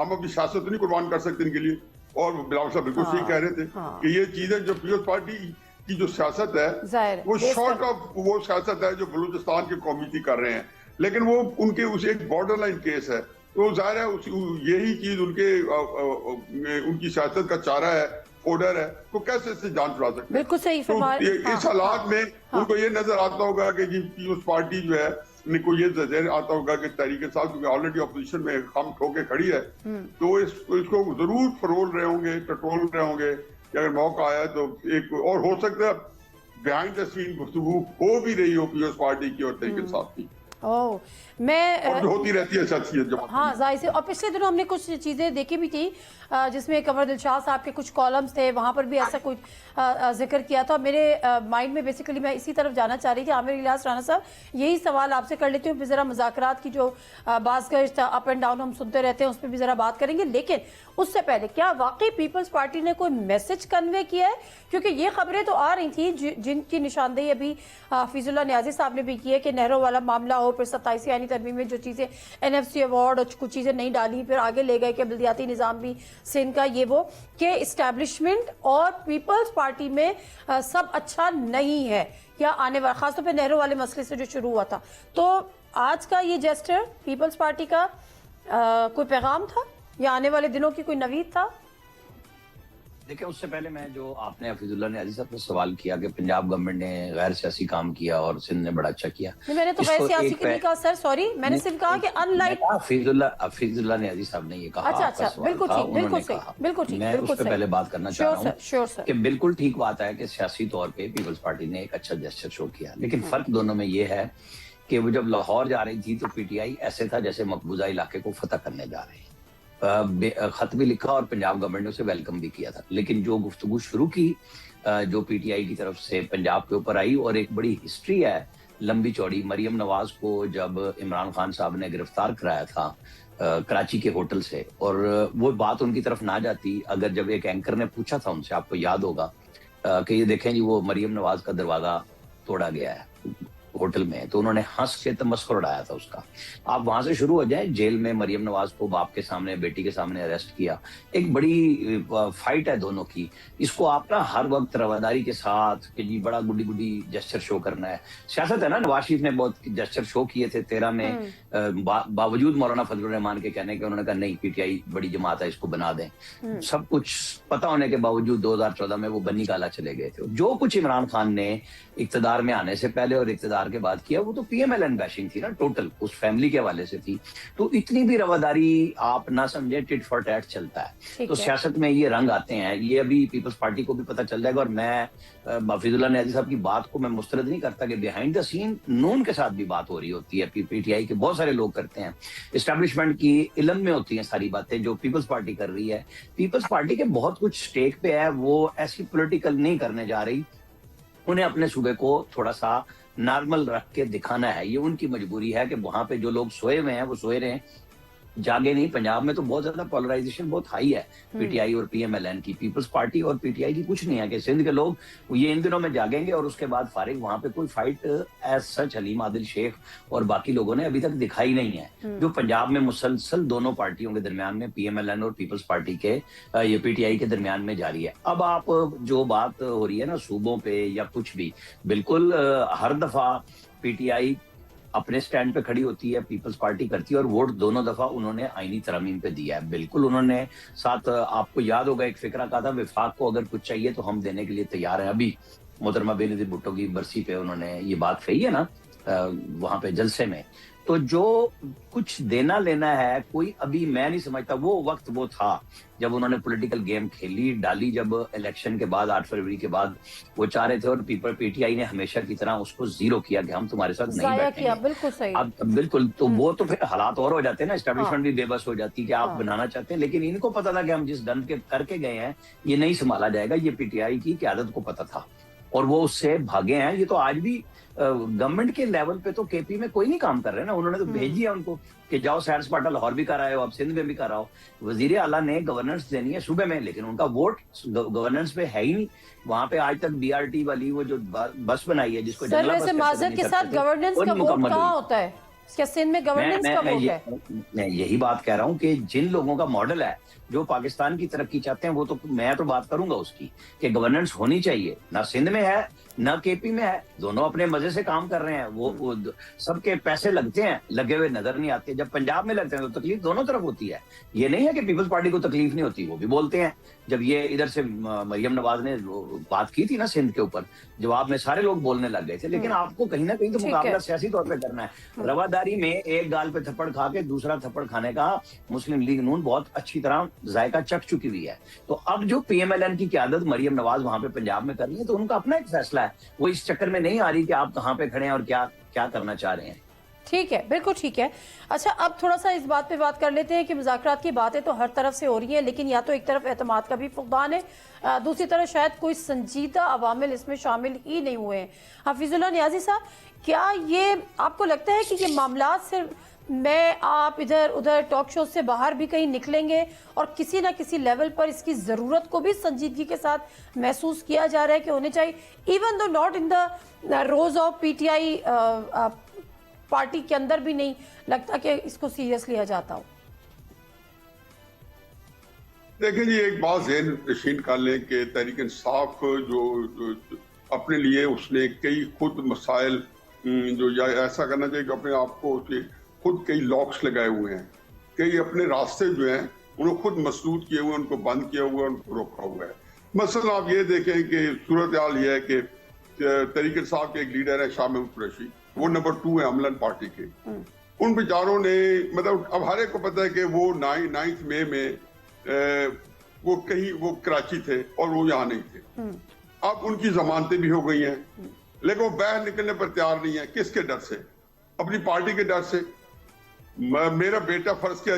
ہم اپنی سیاست نہیں قربان کر سکتے ان کے لیے. اور بلاول صاحب بالکل صحیح کہہ رہے تھے کہ یہ چیزیں جو پیپلز پارٹی کی جو سیاست ہے وہ شارٹ آف وہ سیاست ہے جو بلوچستان کے قومیتی کر رہے ہیں, لیکن وہ ان کے اسے ایک بارڈر لائن کیس ہے. تو ظاہر ہے یہی چیز ان کی سیاست کا چارہ ہے, فوڈر ہے, تو کیسے اس سے جان چھڑا سکتے ہیں. بالکل صحیح فرما رہے ہیں. اس حالات میں ان کو یہ نظر آتا ہوگا کہ پیپلز پارٹی جو ہے ان کو یہ ذہن آتا ہوگا کہ تحریک انصاف کیونکہ آلریڈی اپوزیشن میں خم ٹھو کے کھڑی ہے, تو اس کو ضرور فرول رہے ہوں گے, ٹٹول رہے ہوں گے کہ اگر موقع آیا تو ایک اور ہو سکتا ہے بیہائنڈ دا سین گفتگو ہو بھی رہی ہو پیپلز پارٹی کی اور تحریک انصاف کی. میں ہوتی رہتی ہے شخصیت. ہاں ظاہر سے, اور پچھلے دنوں ہم نے کچھ چیزیں دیکھی بھی تھی جس میں قمر دلشاد صاحب کے کچھ کالمز تھے, وہاں پر بھی ایسا کچھ ذکر کیا تھا. میرے مائنڈ میں بیسیکلی میں اسی طرف جانا چاہ رہی تھی. عامر الیاس رانا صاحب, یہی سوال آپ سے کر لیتی ہوں, پھر ذرا مذاکرات کی جو باز گشت اپ اینڈ ڈاؤن ہم سنتے رہتے ہیں اس پہ بھی ذرا بات کریں گے, لیکن اس سے پہلے کیا واقعی پیپلز پارٹی نے کوئی میسج کنوے کیا ہے؟ کیونکہ یہ خبریں تو آ رہی تھیں جن کی نشاندہی ابھی حفیظ اللہ نیازی صاحب نے بھی کی ہے کہ نہروں والا معاملہ ہو, پھر 27 آئینی ترمیم میں جو چیزیں NFC ایوارڈ اور کچھ چیزیں نہیں ڈالی, پھر آگے لے گئے کہ بلدیاتی نظام بھی سندھ کا یہ وہ, کہ اسٹیبلشمنٹ اور پیپلز پارٹی میں سب اچھا نہیں ہے یا آنے والا, خاص طور پہ نہروں والے مسئلے سے جو شروع ہوا تھا. تو آج کا یہ جیسٹر پیپلز پارٹی کا کوئی پیغام تھا یا آنے والے دنوں کی کوئی نوید تھا؟ دیکھیں, اس سے پہلے میں جو آپ نے حفیظ اللہ نیازی صاحب نے سوال کیا کہ پنجاب گورنمنٹ نے غیر سیاسی کام کیا اور سندھ نے بڑا اچھا کیا. میں نے تو غیر سیاسی کی نہیں کہا سر, سوری, میں نے صرف کہا کہ ان لائک حفیظ اللہ نیازی صاحب نے یہ کہا. اچھا بالکل ٹھیک, بالکل صحیح, بالکل ٹھیک. میں اس پہ پہلے بات کرنا چاہ رہا ہوں کہ بالکل ٹھیک بات ہے کہ سیاسی طور پہ پیپلز پارٹی نے ایک اچھا جیسچر شو کیا, لیکن فرق دونوں میں یہ ہے کہ وہ جب لاہور جا رہی تھی تو PTI ایسے تھا جیسے مقبوضہ علاقے کو فتح کرنے جا رہے ہیں. خط بھی لکھا اور پنجاب گورنمنٹ نے اسے ویلکم بھی کیا تھا, لیکن جو گفتگو شروع کی جو PTI کی طرف سے پنجاب کے اوپر آئی, اور ایک بڑی ہسٹری ہے لمبی چوڑی. مریم نواز کو جب عمران خان صاحب نے گرفتار کرایا تھا کراچی کے ہوٹل سے, اور وہ بات ان کی طرف نہ جاتی اگر جب ایک اینکر نے پوچھا تھا ان سے, آپ کو یاد ہوگا کہ یہ دیکھیں جی وہ مریم نواز کا دروازہ توڑا گیا ہے ہوٹل میں, تو انہوں نے ہنس کے تمسخر اڑایا تھا اس کا. آپ وہاں سے شروع ہو جائیں, جیل میں مریم نواز کو باپ کے سامنے بیٹی کے سامنے اریسٹ کیا, ایک بڑی فائٹ ہے دونوں کی. اس کو آپ نا ہر وقت رواداری کے ساتھ کہ جی بڑا گڈی گڈی جسچر شو کرنا ہے. سیاست ہے نا, نواز شریف نے بہت جسچر شو کیے تھے 13 میں باوجود مولانا فضل الرحمان کے کہنے کے, انہوں نے کہا نہیں PTI بڑی جماعت ہے اس کو بنا دیں. سب کچھ پتہ ہونے کے باوجود 2014 میں وہ بنی کالا چلے گئے تھے. جو کچھ عمران خان نے اقتدار میں آنے سے پہلے اور اقتدار کے بعد کیا وہ تو PMLN بیشنگ تھی نا, ٹوٹل اس فیملی کے حوالے سے تھی. تو اتنی بھی رواداری آپ نہ سمجھے, ٹٹ فار ٹیٹ چلتا ہے. تو سیاست میں یہ رنگ آتے ہیں, یہ ابھی پیپلز پارٹی کو بھی پتہ چل جائے گا. اور میں حفیظ اللہ نیازی صاحب کی بات کو میں مسترد نہیں کرتا کہ بیہائنڈ دا سین نون کے ساتھ بھی بات ہو رہی ہوتی ہے, PTI کے بہت سارے لوگ کرتے ہیں, اسٹیبلشمنٹ کی علم میں ہوتی ہیں ساری باتیں جو پیپلز پارٹی کر رہی ہے. پیپلز پارٹی کے بہت کچھ سٹیک پہ ہے, وہ ایسی پولیٹیکل نہیں کرنے جا رہی. انہیں اپنے صوبے کو تھوڑا سا نارمل رکھ کے دکھانا ہے, یہ ان کی مجبوری ہے کہ وہاں پہ جو لوگ سوئے ہوئے ہیں وہ سوئے رہے ہیں, جاگے نہیں. پنجاب میں تو بہت زیادہ پولرائزیشن بہت ہائی ہے PTI اور PMLN کی. پیپلز پارٹی اور PTI کی کچھ نہیں ہے کہ سندھ کے لوگ یہ ان دنوں میں جاگیں گے اور اس کے بعد فارغ. وہاں پہ کوئی fight as such Haleem Adil Sheikh اور باقی لوگوں نے ابھی تک دکھائی نہیں ہے, جو پنجاب میں مسلسل دونوں پارٹیوں کے درمیان میں PMLN اور پیپلز پارٹی کے یہ PTI کے درمیان میں جاری ہے. اب آپ جو بات ہو رہی ہے نا صوبوں پہ یا کچھ بھی, بالکل ہر دفعہ PTI اپنے سٹینڈ پہ کھڑی ہوتی ہے, پیپلز پارٹی کرتی ہے, اور ووٹ دونوں دفعہ انہوں نے آئینی ترامیم پہ دیا ہے. بالکل انہوں نے ساتھ, آپ کو یاد ہوگا ایک فکرہ کہا تھا وفاق کو اگر کچھ چاہیے تو ہم دینے کے لیے تیار ہیں. ابھی محترمہ بینظیر بھٹو کی برسی پہ انہوں نے یہ بات کہی ہے نا وہاں پہ جلسے میں. تو جو کچھ دینا لینا ہے کوئی ابھی میں نہیں سمجھتا وہ وقت وہ تھا جب انہوں نے پولیٹیکل گیم کھیلی ڈالی, جب الیکشن کے بعد 8 فروری کے بعد وہ چاہ رہے تھے, اور PTI نے ہمیشہ کی طرح اس کو زیرو کیا کہ ہم تمہارے ساتھ نہیں بیٹھیں گے. بالکل صحیح. اب بالکل تو وہ تو پھر حالات اور ہو جاتے ہیں نا, اسٹیبلشمنٹ بھی بے بس ہو جاتی کہ آپ بنانا چاہتے ہیں, لیکن ان کو پتا تھا کہ ہم جس ڈن کے کر کے گئے ہیں یہ نہیں سنبھالا جائے گا. یہ PTI کی قیادت کو پتا تھا اور وہ اس سے بھاگے ہیں. یہ تو آج بھی گورنمنٹ کے لیول پہ تو KP میں کوئی نہیں کام کر رہے نا, انہوں نے تو بھیج دیا ان کو کہ جاؤ سیر سپاٹا لاہور بھی کر آئے ہو, اب سندھ میں بھی کر آؤ. وزیر اعلیٰ نے گورننس دینی ہے صوبے میں, لیکن ان کا ووٹ گورننس پہ ہے ہی نہیں. وہاں پہ آج تک BRT والی وہ جو بس بنائی ہے جس کو سر ویسے معذرت کے ساتھ گورننس کا ووٹ کہاں ہوتا ہے کیا سندھ میں گورننس کا ووٹ ہے؟ میں یہی بات کہہ رہا ہوں کہ جن لوگوں کا ماڈل ہے جو پاکستان کی ترقی چاہتے ہیں وہ تو میں تو بات کروں گا اس کی کہ گورننس ہونی چاہیے. نہ سندھ میں ہے نہ کے پی میں ہے, دونوں اپنے مزے سے کام کر رہے ہیں. وہ سب کے پیسے لگتے ہیں, لگے ہوئے نظر نہیں آتے. جب پنجاب میں لگتے ہیں تو تکلیف دونوں طرف ہوتی ہے. یہ نہیں ہے کہ پیپلز پارٹی کو تکلیف نہیں ہوتی, وہ بھی بولتے ہیں. جب یہ ادھر سے مریم نواز نے بات کی تھی نا سندھ کے اوپر, جواب میں سارے لوگ بولنے لگ گئے تھے. لیکن آپ کو کہیں نہ کہیں تو مقابلہ سیاسی طور پہ کرنا ہے. رواداری میں ایک گال پہ تھپڑ کھا کے دوسرا تھپڑ کھانے کا مسلم لیگ نون بہت اچھی طرح ذائقہ چکھ چکی ہوئی ہے. تو اب جو پی ایم ایل این کی قیادت مریم نواز وہاں پہ پنجاب میں کر رہی ہے تو ان کا اپنا ایک فیصلہ ہے. وہ اس چکر میں نہیں آ رہی کہ آپ کہاں پہ کھڑے ہیں اور کیا کرنا چاہ رہے ہیں. ٹھیک ہے, بالکل ٹھیک ہے. اچھا, اب تھوڑا سا اس بات پہ بات کر لیتے ہیں کہ مذاکرات کی باتیں تو ہر طرف سے ہو رہی ہیں, لیکن یا تو ایک طرف اعتماد کا بھی فقدان ہے, دوسری طرف شاید کوئی سنجیدہ عوامل اس میں شامل ہی نہیں ہوئے ہیں. حفیظ اللہ نیازی صاحب, کیا یہ آپ کو لگتا ہے کہ یہ معاملات صرف میں آپ ادھر ادھر ٹاک شو سے باہر بھی کہیں نکلیں گے اور کسی نہ کسی لیول پر اس کی ضرورت کو بھی سنجیدگی کے ساتھ محسوس کیا جا رہا ہے کہ ہونے چاہیے, even though not in the rows of P T I party کے اندر بھی نہیں لگتا کہ اس کو سیریس لیا جاتا ہو؟ دیکھیں جی, ایک بات ذہن نشین کر لیں کہ تحریک انصاف جو اپنے لیے اس نے کئی خود مسائل جو یا ایسا کرنا چاہیے کہ اپنے آپ کو خود کئی لاکس لگائے ہوئے ہیں, کئی اپنے راستے جو ہیں انہوں خود مسدود کیے ہوئے, ان کو بند کیا ہوا ہے, ان کو روکا ہوا ہے. مثلا آپ یہ دیکھیں کہ صورتحال یہ ہے کہ تحریک انصاف کے ایک لیڈر ہے شاہ محمود قریشی, وہ نمبر 2 ہے عملاً پارٹی کے. ان بیچاروں نے مطلب اب ہر ایک کو پتہ ہے کہ وہ 9 مئی میں وہ کراچی تھے اور وہ یہاں نہیں تھے. اب ان کی ضمانتیں بھی ہو گئی ہیں, لیکن وہ باہر نکلنے پر تیار نہیں ہے. کس کے ڈر سے؟ اپنی پارٹی کے ڈر سے. میرا بیٹا فرض کیا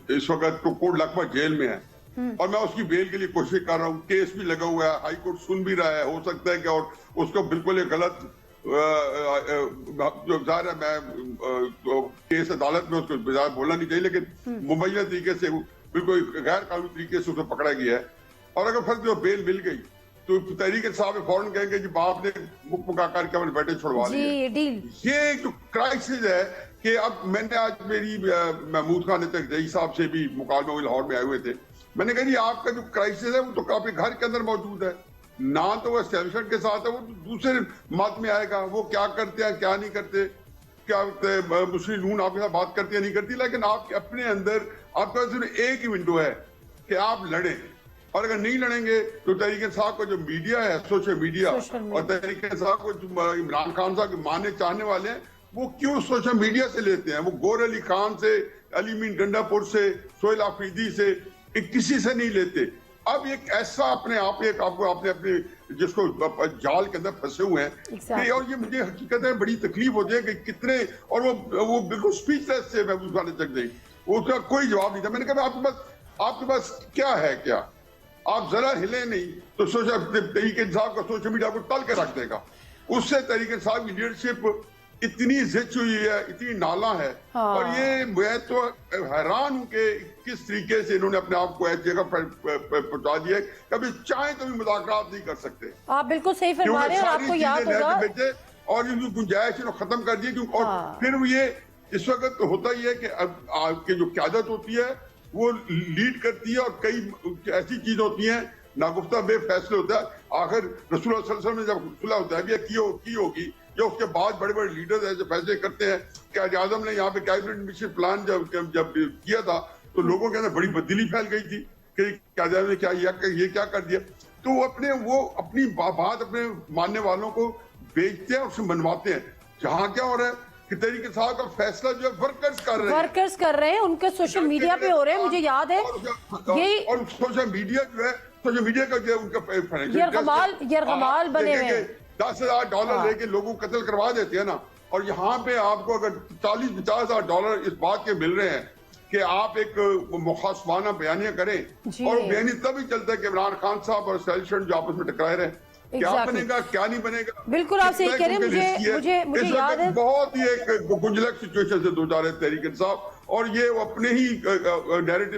اس وقت کوٹ لکھپت جیل میں ہے اور میں اس کی بیل کے لیے کوشش کر رہا ہوں, کیس بھی لگا ہوا ہے, ہائی کورٹ سن بھی رہا ہے. ہو سکتا ہے کہ اور اس کو بالکل ایک غلط جو ظاہر ہے میں کیس عدالت میں اس کو بولنا نہیں چاہیے, لیکن مبینہ طریقے سے بالکل غیر قانونی طریقے سے اسے پکڑا گیا ہے. اور اگر فرض جو بیل مل گئی تو تحریک انصاف فوراً کہیں گے جی باپ نے مکا کر کے اپنے بیٹے چھڑوا لیے. یہ جو کرائسس ہے کہ اب میں نے آج میری محمود خان تقدئی صاحب سے بھی مکالمہ ہوئے, لاہور میں آئے ہوئے تھے. میں نے کہا جی آپ کا جو کرائسس ہے وہ تو آپ کے گھر کے اندر موجود ہے, نہ تو وہ اسٹیبلشمنٹ کے ساتھ ہے, وہ دوسرے مت میں آئے گا. وہ کیا کرتے ہیں کیا نہیں کرتے, کیا مسلم نون آپ کے ساتھ بات کرتی ہے نہیں کرتی, لیکن آپ کے اپنے اندر آپ کا صرف ایک ہی ونڈو ہے کہ آپ لڑیں. اور اگر نہیں لڑیں گے تو تحریک انصاف کا جو میڈیا ہے, سوشل میڈیا, اور تحریک انصاف کو جو عمران خان صاحب کے ماننے چاہنے والے ہیں وہ کیوں سوشل میڈیا سے لیتے ہیں؟ وہ گور علی خان سے, علی مین ڈنڈا پور سے, سہیل آفریدی سے, کسی سے نہیں لیتے. اب ایک ایسا اپنے آپ کو اپنے جس کو جال کے اندر پھنسے ہوئے ہیں, اور یہ مجھے حقیقت ہے بڑی تکلیف ہوتی ہے کہ کتنے, اور وہ بالکل اسپیچ لیس سے محمود خان تقدئی, اس کا کوئی جواب نہیں تھا. میں نے کہا آپ کے پاس کیا ہے, کیا آپ ذرا ہلے نہیں تو تحریک انصاف کا سوشل میڈیا کو ٹل کے رکھ دے گا. اس سے تحریک انصاف کی لیڈرشپ اتنی زچ ہوئی ہے, اتنی نالا ہے. اور یہ میں تو حیران ہوں کہ کس طریقے سے انہوں نے اپنے آپ کو ایک جگہ پر پہنچا دیا ہے. کبھی چاہیں تو بھی مذاکرات نہیں کر سکتے. آپ بالکل صحیح فرما رہے ہیں, اور آپ کو یاد ہوگا اور ان کی گنجائش ختم کر دی. اور پھر یہ اس وقت ہوتا ہی ہے کہ آپ کی جو قیادت ہوتی ہے وہ لیڈ کرتی ہے, اور کئی ایسی چیز ہوتی ہیں ناگفتہ بے فیصلے ہوتا ہے. آخر رسول اللہ صلی اللہ علیہ وسلم نے جب صلح حدیبیہ کی ہوگی, جو اس کے بعد بڑے بڑے لیڈرز ایسے فیصلے کرتے ہیں. قائد اعظم نے یہاں پہ کیبنٹ مشن پلان جب کیا تھا تو لوگوں کے اندر بڑی بددلی پھیل گئی تھی کہ قائد اعظم نے یہ کیا کر دیا. تو وہ اپنی بات اپنے ماننے والوں کو بیچتے ہیں اور اسے منواتے ہیں. جہاں کیا ہو رہا ہے کہ تحریک انصاف کا فیصلہ جو ہے ورکرز کر رہے ہیں, ان کے سوشل میڈیا پہ ہو رہے ہیں. مجھے یاد ہے اور سوشل میڈیا جو ہے, سوشل میڈیا کا جو ہے ان کا یرغمال بنے ہوئے ہیں. $10,000 لے کے لوگوں کو قتل کروا دیتے ہیں نا, اور یہاں پہ آپ کو اگر $40,000-50,000 اس بات کے مل رہے ہیں کہ آپ ایک مخاصمانہ بیانیہ کریں, اور بیانیہ تب ہی چلتا ہے کہ عمران خان صاحب اور اسٹیبلشمنٹ جو آپس میں ٹکرائے رہے. کیا بنے گا کیا نہیں بنے گا, بالکل آپ صحیح کہہ رہے ہیں. مجھے یاد ہے بہت ہی ایک گنجلک سچویشن سے دو جا رہے تحریک انصاف, اور یہ اپنے ہی نیریٹو